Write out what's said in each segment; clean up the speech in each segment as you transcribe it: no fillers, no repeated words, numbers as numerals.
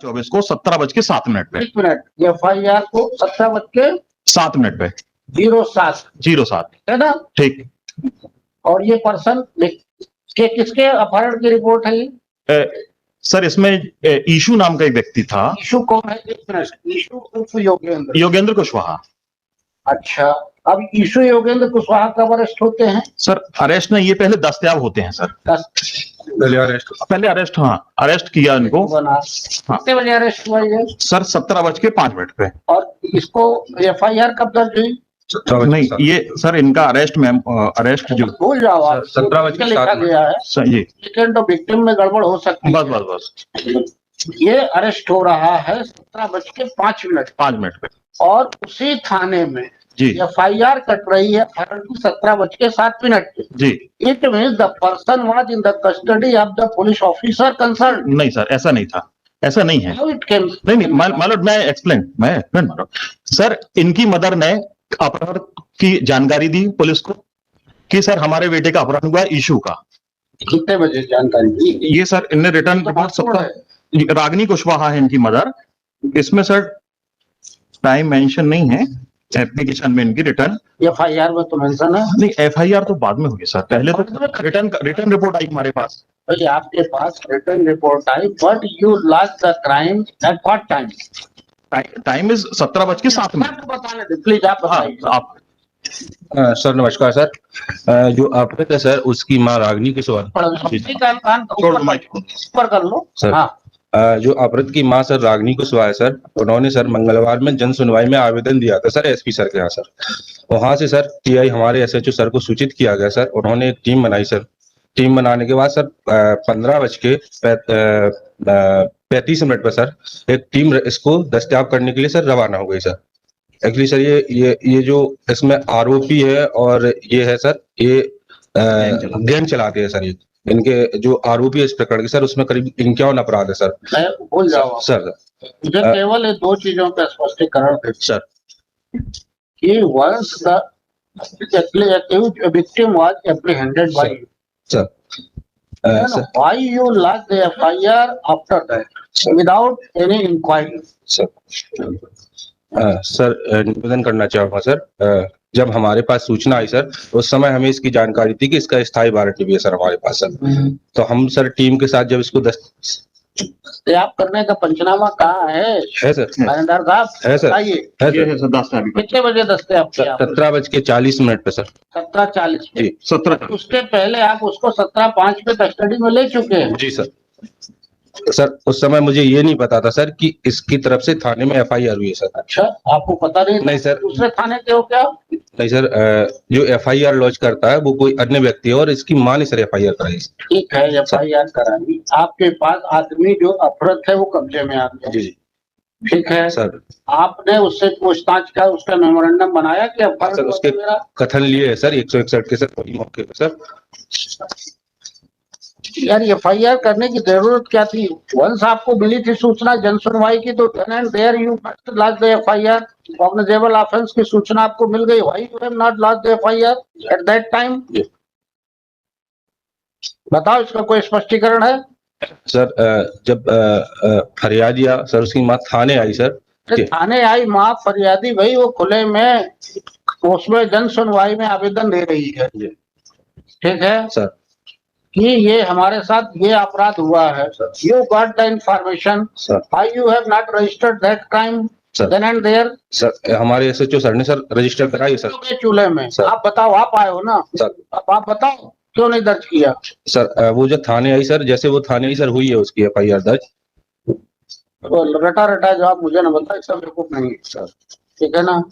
24 को 17:07 पे। 1 minute, FIR को 17:07 पे 07 है ना? ठीक। और ये पर्सन के किसके अपहरण की रिपोर्ट है ये? सर इसमें ईशु नाम का एक व्यक्ति था। ईशु कौन है? 1 मिनट, ईशु उर्फ योगेंद्र कुशवाहा। अच्छा, अब ईशु योगेंद्र कुशवाहा कब अरेस्ट होते हैं? सर अरेस्ट नहीं, ये पहले दस्तयाब होते हैं सर। पहले अरेस्ट, हाँ अरेस्ट किया इनको। हाँ। कितने बजे अरेस्ट हुआ ये? सर 17:05 पे। और इसको FIR कब दर्ज हुई? नहीं ये सर इनका अरेस्ट जो भूल जाओ आप, 17:07 लिखा गया है जी, लेकिन तो विक्टिम में गड़बड़ हो सकती है। बस ये अरेस्ट हो रहा है 17:05 पे और उसी थाने में जी FIR कट रही है अपहरण की 17:07 पे जी। It means the person was in the custody of the police officer concerned. नहीं सर ऐसा नहीं था, ऐसा नहीं है। नहीं मालूम, मैं एक्सप्लेन मारो। सर इनकी मदर ने अपहरण की जानकारी दी पुलिस को कि सर हमारे बेटे का अपहरण हुआ ईशू का। कितने बजे जानकारी दी? ये सर इनने रिटर्न रिपोर्ट रागिनी कुशवाहा है इनकी मदर। इसमें सर टाइम मेंशन नहीं है एप्लीकेशन में इनकी रिटर्न। FIR में तो मेंशन है। नहीं FIR तो बाद में होगी सर, पहले तो रिटर्न रिपोर्ट आई हमारे पास। भाई आपके पास रिटर्न रिपोर्ट आई, but you lost the crime at what time? Time is 17:07। बताने दे प्लीज, आप बताइए। आप सर नमस्कार सर। जो आपने कहा सर उसकी माँ रागिनी कुशवाहा ऊपर कर लो सर। हाँ। जो अपहृत की मां सर रागिनी कुशवाहा है सर, उन्होंने सर मंगलवार में जन सुनवाई में आवेदन दिया था सर SP सर के यहाँ सर। वहां से सर TI हमारे SHO सर को सूचित किया गया सर। उन्होंने एक टीम बनाई सर। टीम बनाने के बाद सर 15:35 पर सर एक टीम इसको दस्तयाब करने के लिए सर रवाना हो गई सर। एक्चुअली सर ये जो इसमें आरोपी है और ये है सर, ये गैंग चलाते हैं सर। ये इनके जो आरोपी है इस प्रकरण के सर, उसमें करीब 51 अपराध है सर। भूल जाओ सर मुझे केवल 2 चीजों का स्पष्टीकरण है सर कि once the victim was apprehended by you, sir why you lodged the FIR after that without any inquiry? Sir निवेदन करना चाहूंगा सर। जब हमारे पास सूचना आई सर, उस समय हमें इसकी जानकारी थी कि इसका स्थायी वारंट भी है सर हमारे पास सर। तो हम सर टीम के साथ जब इसको दस्तयाब करने का पंचनामा कहाँ है सर? थानेदार साहब है सर, बताइए। कितने बजे दस्तयाब किया? 17:40 पे सर। 17:40 जी 17। उसके पहले आप उसको 17:05 पे कस्टडी में ले चुके हैं। जी सर। सर उस समय मुझे ये नहीं पता था सर कि इसकी तरफ से थाने में FIR हुई है सर। अच्छा, आपको पता नहीं? नहीं सर। दूसरे थाने के हो क्या? नहीं सर, जो FIR लॉन्च करता है वो कोई अन्य व्यक्ति है और इसकी मां ने सर FIR कराई। ठीक है, FIR कराई। आपके पास आदमी जो अपहृत है वो कब्जे में आ गया। जी ठीक है सर। आपने उससे पूछताछ का उसका मेमोरेंडम बनाया कि अपहरण सर उसके कथन लिए है सर 161 के सर वही मौके पर सर। यार FIR करने की जरूरत क्या थी? वंस आपको मिली थी सूचना जन सुनवाई की तो then and there you must lodge the FIR। Cognizable offence की सूचना आपको मिल गई, why you have not lodged the FIR at that time? बताओ, इसका कोई स्पष्टीकरण है? सर जब फरियादिया सर उसकी मां थाने आई सर। थाने आई मां फरियादी, भाई वो खुले में उसमें जन सुनवाई में आवेदन दे रही है। ठीक है सर कि ये हमारे साथ ये अपराध हुआ है। You got the information, why you have not registered that crime then and there? Sir हमारे SHO सर ने सर रजिस्टर कराई सर चूल्हे में। आप बताओ, आप आए हो ना सर, अब आप बताओ क्यों नहीं दर्ज किया? सर वो जो थाने आई सर, जैसे वो थाने आई सर हुई है उसकी FIR दर्ज। रटा जवाब मुझे ना बताओ, इसका बेवकूफ नहीं सर। ठीक है ना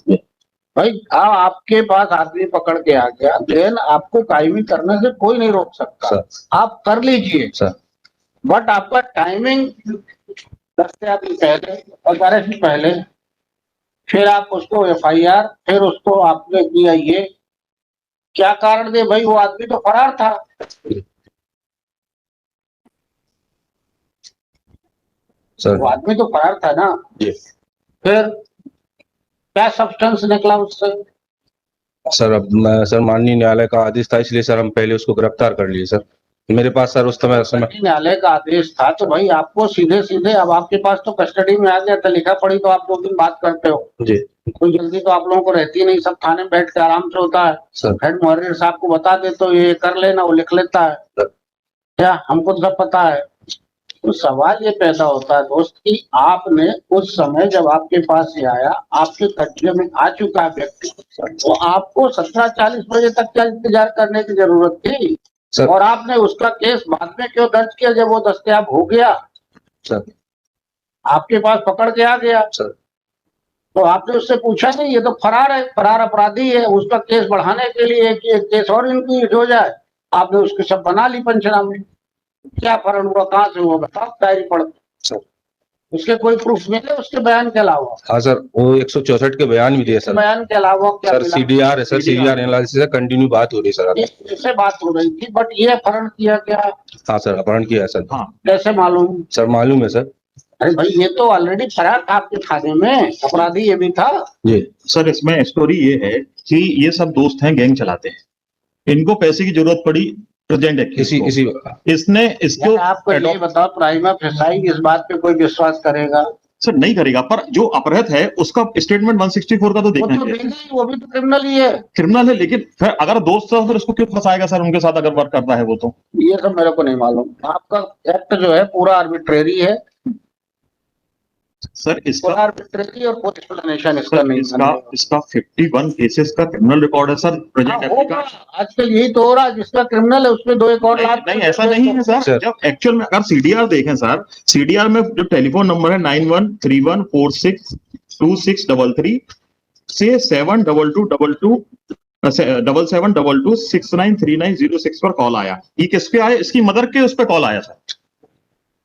भाई? आपके पास आदमी पकड़ के आ गया, देन आपको कायमी करने से कोई नहीं रोक सकता, आप कर लीजिए सर। बट आपका टाइमिंग दस्तयाबी पहले और अरेस्ट से पहले, फिर आप उसको FIR, फिर उसको आपने किया ये क्या कारण दे? भाई वो आदमी तो फरार था। सर वो आदमी तो फरार था ना। फिर क्या सब्सटेंस निकला उससे? सर अब सर माननीय न्यायालय का आदेश था, इसलिए सर हम पहले उसको गिरफ्तार कर लिए सर। मेरे पास सर उस समय न्यायालय का आदेश था तो भाई आपको सीधे सीधे, अब आपके पास तो कस्टडी में आ गया था, लिखा पड़ी तो आप 2 दिन बात करते हो जी कोई जल्दी तो आप लोगों को रहती नहीं, सब थाने में बैठ के आराम से होता है। सर। हेड मुहर्रिर साहब को बता दे तो ये कर लेना, वो लिख लेता है। सर। क्या हमको तो सब पता है। तो सवाल ये पैदा होता है दोस्त कि आपने उस समय जब आपके पास ये आया, आपके कब्जे में आ चुका है व्यक्ति, तो आपको 17:40 बजे तक क्या इंतजार करने की जरूरत थी? सर। और आपने उसका केस बाद में क्यों दर्ज किया जब वो दस्तयाब हो गया? सर। आपके पास पकड़ के आ गया सर। तो आपने उससे पूछा नहीं? ये तो फरार है, फरार अपराधी है, उसका केस बढ़ाने के लिए कि एक केस और इंक्रीज हो जाए आपने उसके सब बना ली पंचनामे। क्या फर्क हुआ? कहाँ से हुआ बताओ? डायरी पढ़ सर। उसके कोई प्रूफ मिले उसके बयान के अलावा? हाँ सर, वो 164 के बयान भी दिए सर। बयान के अलावा क्या सर मिला? सीडीआर है सर, सीडीआर एनालिसिस है, कंटिन्यू बात हो रही है सर। इससे बात हो रही थी, बट ये अपहरण किया क्या? हाँ सर, अपहरण किया है सर। हाँ कैसे मालूम? सर मालूम है सर। अरे भाई ये तो ऑलरेडी फरार था आपके थाने में, अपराधी ये भी था। जी सर, इसमें स्टोरी ये है कि ये सब दोस्त हैं, गैंग चलाते हैं, इनको पैसे की जरूरत पड़ी प्रेजेंट इसी इसी इसने इसको आपको ये बताओ, प्राइमा फेसाई इस बात पे कोई विश्वास करेगा? सर नहीं करेगा, पर जो अपराध है उसका स्टेटमेंट 164 का तो वो देखना तो है, देगा ही, वो भी तो क्रिमिनल ही है। क्रिमिनल है, लेकिन फिर अगर दोस्त है फिर उसको क्यों फंसाएगा सर? उनके साथ अगर वर्क करता है वो तो ये सब मेरे को नहीं मालूम। आपका एक्ट जो है पूरा आर्बिट्रेरी है, सर इसका पूरा आर्बिट्रेरी और कोई एक्सप्लेनेशन इसका सर नहीं इसका 51 केसेस का क्रिमिनल रिकॉर्ड है सर प्रेजेंट होगा। आजकल यही तो हो रहा है, जिसका क्रिमिनल है उसमें 2 एक और लाख। नहीं ऐसा नहीं है सर। जब एक्चुअल में अगर सीडीआर देखें सर, सीडीआर में जो टेलीफोन नंबर है 9131462633 से 72222 पर कॉल आया। ये किस पे आया? इसकी मदर के उस पर कॉल आया सर,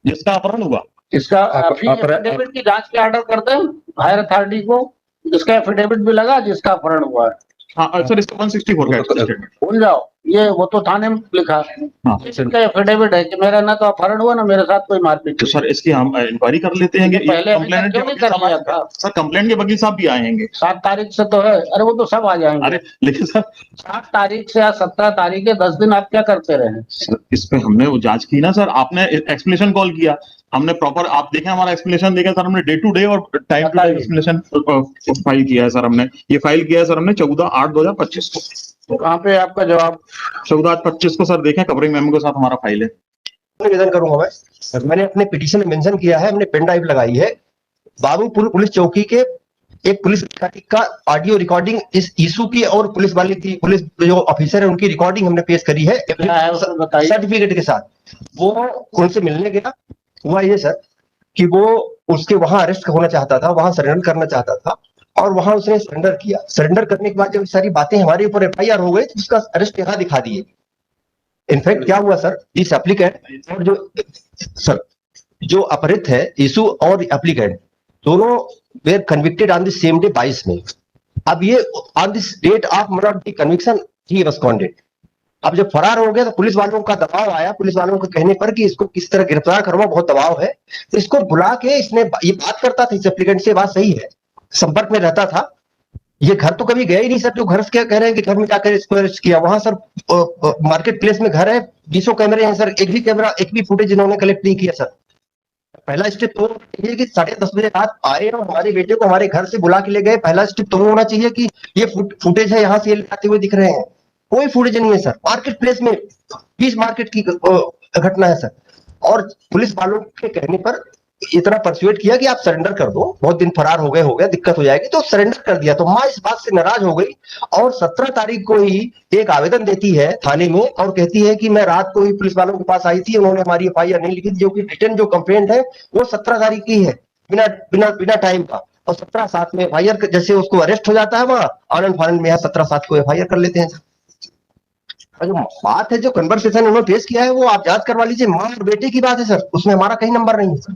जिसका अपहरण हुआ। इसका एफिडेविट की जांच के ऑर्डर करते हैं हायर अथॉरिटी को, इसका एफिडेविट भी लगा जिसका अपहरण हुआ है। हाँ सर, इसका 164 का स्टेटमेंट भूल जाओ, ये वो तो थाने में लिखा है। हाँ। इसका एफिडेविट है कि मेरा ना तो अपहरण हुआ ना मेरे साथ कोई मारपीट। तो सर इसकी हम इंक्वायरी कर लेते हैं। पहले कंप्लेंट क्यों नहीं कर लिया था? सर कंप्लेंट के वकील साहब भी आएंगे 7 तारीख से तो है। अरे वो तो सब आ जाएंगे। अरे लेकिन सर 7 तारीख से या 17 तारीख है, 10 दिन आप क्या करते रहे? सर इस पे हमने वो जांच की ना सर, आपने एक्सप्लेनेशन कॉल किया, हमने प्रॉपर आप देखें हमारा एक्सप्लेनेशन देखा सर, हमने डे टू डे और time to time explanation file किया है सर। हमने ये फाइल किया है सर हमने 14/8/2025 को। तो कहाँ पे आपका जवाब? 14/8/25 को सर देखें, कवरिंग मेमो के साथ हमारा फाइल है। निवेदन करूंगा मैंने अपने पिटीशन में मेंशन किया है, हमने पेन ड्राइव लगाई है, बाबूपुर पुलिस चौकी के एक पुलिस अधिकारी का ऑडियो रिकॉर्डिंग इस इशू की और पुलिस वाले की, पुलिस जो ऑफिसर है उनकी रिकॉर्डिंग हमने पेश करी है सर्टिफिकेट के साथ। वो उनसे मिलने गया, हुआ ये सर कि वो उसके वहां अरेस्ट होना चाहता था, वहां सरेंडर करना चाहता था और वहां उसने सरेंडर किया। सरेंडर करने के बाद जब सारी बातें हमारे ऊपर एफआईआर हो गई तो उसका अरेस्ट यहाँ दिखा दिए। इनफैक्ट क्या हुआ सर, इस एप्लीकेंट और जो अपहृत है इशू और एप्लीकेंट दोनों were convicted on the same day 22 में। अब ये on this date of murder the conviction ही एब्सकॉन्डेड। अब जब फरार हो गया तो पुलिस वालों का दबाव आया, पुलिस वालों के कहने पर कि इसको किस तरह गिरफ्तार करवा, बहुत दबाव है, तो इसको बुला के इसने ये बात करता था इस एप्लीकेंट से, बात सही है, संपर्क में रहता था। ये घर तो कभी गया ही नहीं सर, जो घर से क्या कह रहे हैं कि घर में जाकर इसको अरेस्ट किया। वहां सर मार्केट प्लेस में घर है, 20 कैमरे हैं सर, एक भी फुटेज इन्होंने कलेक्ट नहीं किया सर। पहला स्टेप तो ये कि 10:30 बजे रात आए और हमारे बेटे को हमारे घर से बुला के ले गए। पहला स्टेप तो होना चाहिए कि ये फुटेज है, यहाँ से ये आते हुए दिख रहे हैं, कोई फुटेज नहीं है सर। मार्केट प्लेस में 20 मार्केट की घटना है सर, और पुलिस वालों के कहने पर इतना परसुएट किया कि आप सरेंडर कर दो, बहुत दिन फरार हो गया, दिक्कत हो जाएगी, तो सरेंडर कर दिया। तो माँ इस बात से नाराज हो गई और 17 तारीख को ही एक आवेदन देती है थाने में और कहती है कि मैं रात को ही पुलिस वालों के पास आई थी, उन्होंने हमारी एफआईआर नहीं लिखी, जो कि रिटर्न जो कंप्लेंट है वो 17 तारीख की है, बिना बिना बिना टाइम का। और 17/7 में एफआईआर जैसे उसको अरेस्ट हो जाता है वहां आनंद फानंद में, यहाँ 17/7 को एफआईआर कर लेते हैं। जो बात है, जो कन्वर्सेशन उन्होंने पेश किया है, वो आप जांच करवा लीजिए। माँ और बेटे की बात है सर, उसमें हमारा कहीं नंबर नहीं है सर।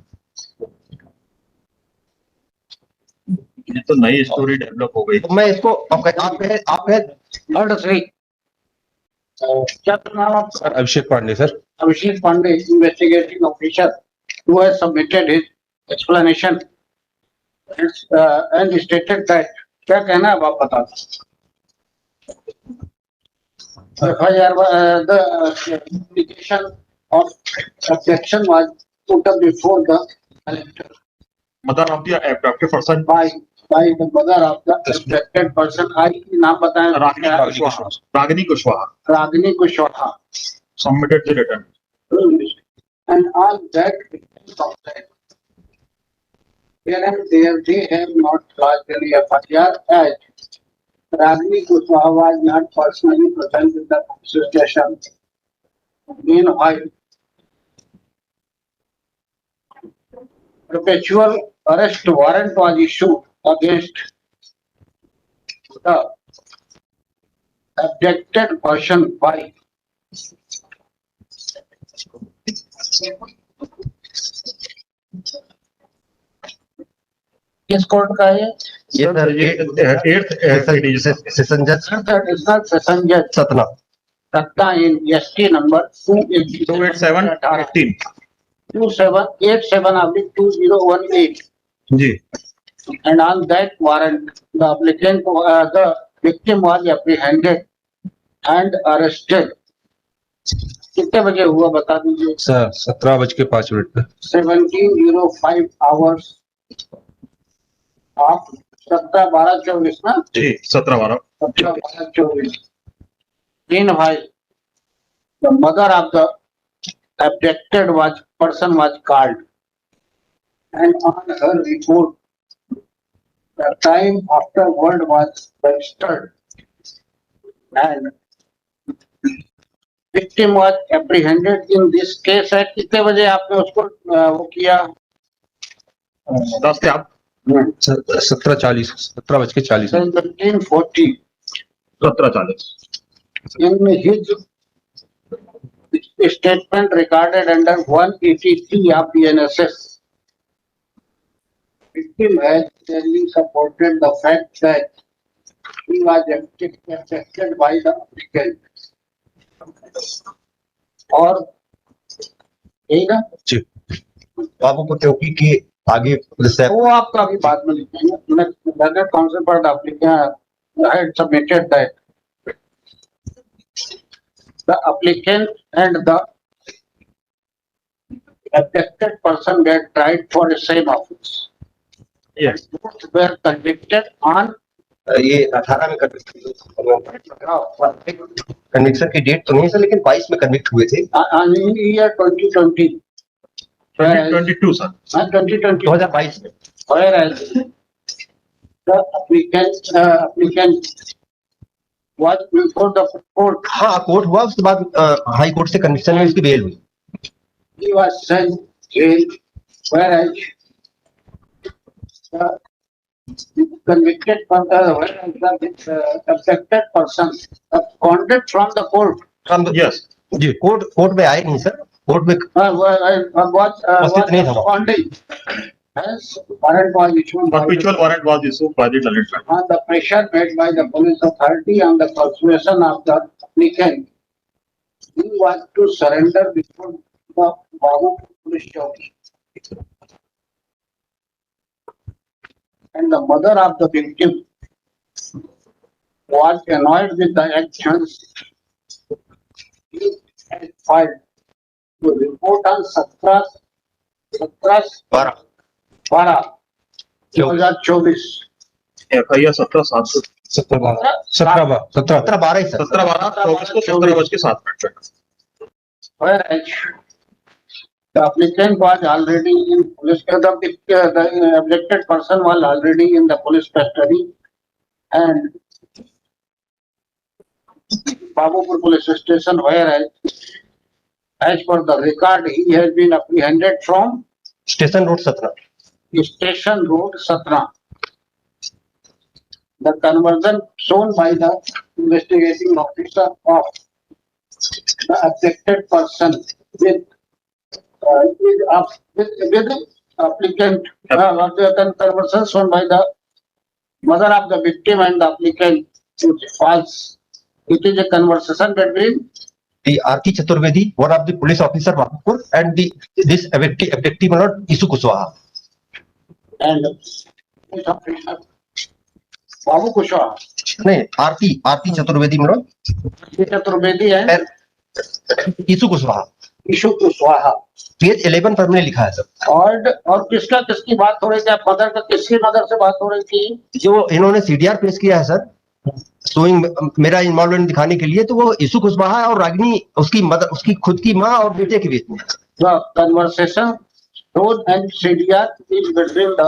ये तो नई स्टोरी डेवलप हो गई। तो मैं इसको आप क्या नाम आपका? Sir Abhishek Pandey sir. Abhishek Pandey, investigating officer, who has submitted his explanation and stated that, क्या कहना है आप बता दो। FIR, the application of objection was put up before the collector mother of the abducted person by the mother of the affected person. आई नाम बताएं, Ragini Kushwaha Ragini Kushwaha, submitted the return. and all that here and there they have not lodged any FIR as Ragini Kushwaha was not personally present in the police station. Meanwhile, perpetual arrest warrant was issued against the abducted person by किस court का है ये sir session जज additional session जज सतना सत्ता इन ST number 287/18 2787/2018 ji and on that warrant the applicant the victim was apprehended and arrested. कितने बजे हुआ बता दीजिए? सर 17:05 पे 17:05 hours आप 17-12-24 ना जी 17-12 17-12-24 Meanwhile, the mother of the abducted person was called, and on her report, the time afterward was registered, and victim was apprehended in this case at कितने बजे आपने उसको वो किया? 10 से आप 17:40 17:40 17:40 17:40 in his statement recorded under 183 of BNSS. Victim has clearly supported the fact that he was affected by the applicant. और यही ना जी बाबूपुर चौकी के आगे पुलिस है वो आपका अभी बाद में लिखेंगे. मैं काउंसिल पर applicant had submitted that the applicant and the affected person get tried for the same offence. Yes. Both were convicted on ये 18 में कन्विक्शन की डेट तो नहीं है सर लेकिन 22 में कन्विक्ट हुए थे in year 2020. 2022 सर 2020. 2022 में Whereas the applicant was before the court. हाँ कोर्ट हुआ उसके बाद हाई कोर्ट से कन्विक्शन में इसकी बेल हुई He was sent jail, whereas the convicted person, whereas the affected person absconded from the court. Yes जी कोर्ट में आए नहीं सर कोर्ट में Was उपस्थित नहीं था वो। absconding. Hence, warrant was issued. by the- perpetual warrant was issued by the Lalitpur. on the pressure made by the police authority and the persuasion of the applicant, he was to surrender before the Babu police chowki. And the mother of the victim was annoyed with the actions he had filed to report on 17/12/2024. FIR 17/7 17:12 he sir 17/12 को 17:07 पे Whereas the applicant was already in police, the abducted person was already in the police custody and Babupur police station, whereas as per the record, he has been apprehended from station road Satna Station Road, Satna. The conversion shown by the investigating officer of the affected person with applicant, the conversion shown by the mother of the victim and the applicant is false. It is a conversation between the R.K. Chaturvedi, one of the police officer Babupur, and this abductee Lord Isu Kushwaha. and police officer Babu Kushwaha. नहीं, आरती Chaturvedi madam, ये चतुर्वेदी है, ईसु Kushwaha, issue Kushwaha. Page 11 पर मैंने लिखा है sir. और किसकी बात हो रही थी? आप मदर का, किसकी मदर से बात हो रही थी? जो इन्होंने सीडीआर पेश किया है सर, शोइंग मेरा इन्वॉल्वमेंट दिखाने के लिए, तो वो ईसु कुशवाहा और रागिनी, उसकी मदर, उसकी खुद की माँ और बेटे के बीच में। The conversation shown and CDR is between the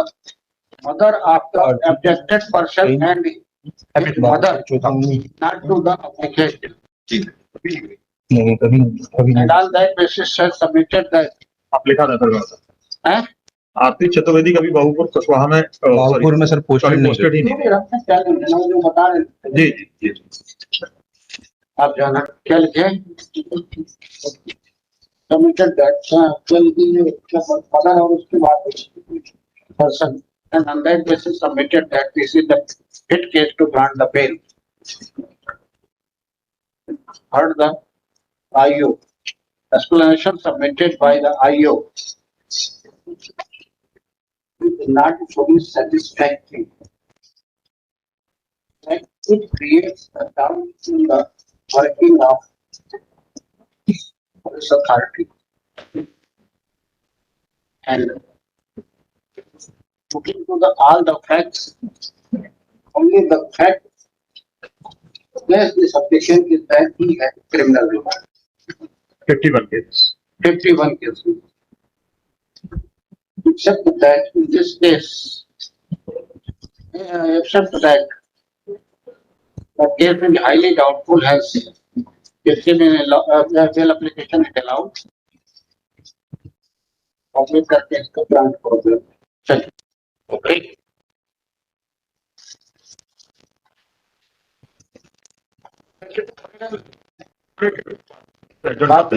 mother of the abducted person and his mother, not to the application. नहीं, कभी And on that basis, sir submitted that. आप लिखा था सर, हैं? आरती चतुर्वेदी कभी बाबूपुर कुशवाहा में बाबूपुर में सर पोस्टेड नहीं पोस्टेड ही नहीं नहीं, रखते क्या लिखना है, जो बता रहे थे। जी जी जी आप जाना क्या लिखे? Submitted that, क्या लिखेंगे? क्या मदर और उसके बाद person, and on that basis submitted that this is the fit case to grant the bail. Heard the IO. Explanation submitted by the IO is not fully satisfactory. And it creates a doubt in the working of police authority. And looking to all the facts, only the fact place this application is that he had criminal record. 51 cases. 51 cases. Except that in this case, except that the case is highly doubtful has, if bail application is allowed, complete करके इसका grant problem. चलिए, okay.